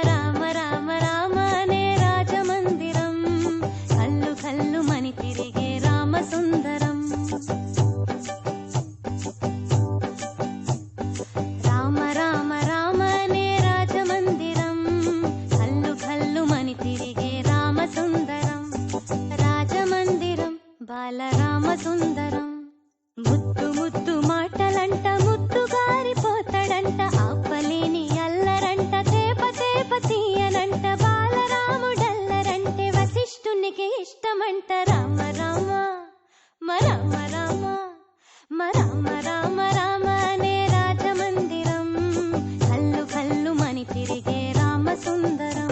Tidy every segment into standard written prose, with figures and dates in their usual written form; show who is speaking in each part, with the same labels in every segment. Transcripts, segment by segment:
Speaker 1: రామ రామ రామనే రాజమందిరం కల్లు కల్లు మని తిరిగే రామ సుందరం రామ రామ రామనే రాజమందిరం కల్లు కల్లు మని తిరిగే రామ సుందరం రాజమందిరం బాలరామ సుందరం ముద్దు ముద్దు మాటలంట ముద్దు గారిపోతాడంట ఆపలేని అల్లరంట తేప తేప తీయనంట బాలరాముడల్లరంటే వశిష్ఠునికి ఇష్టమంట రామ రామ రామ రామ రామ రామ రామ అనే రాజమందిరం కల్లు కల్లు మని తిరిగే రామ సుందరం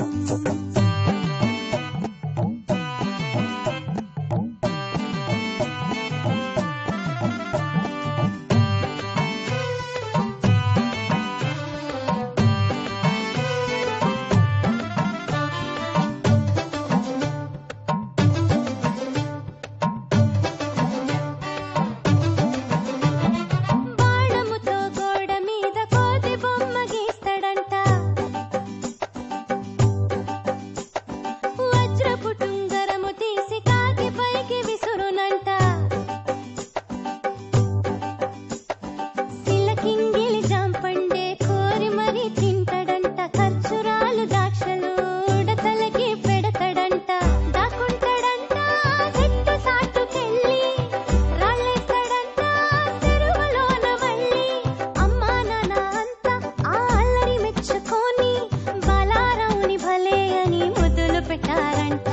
Speaker 1: పెట్టారంట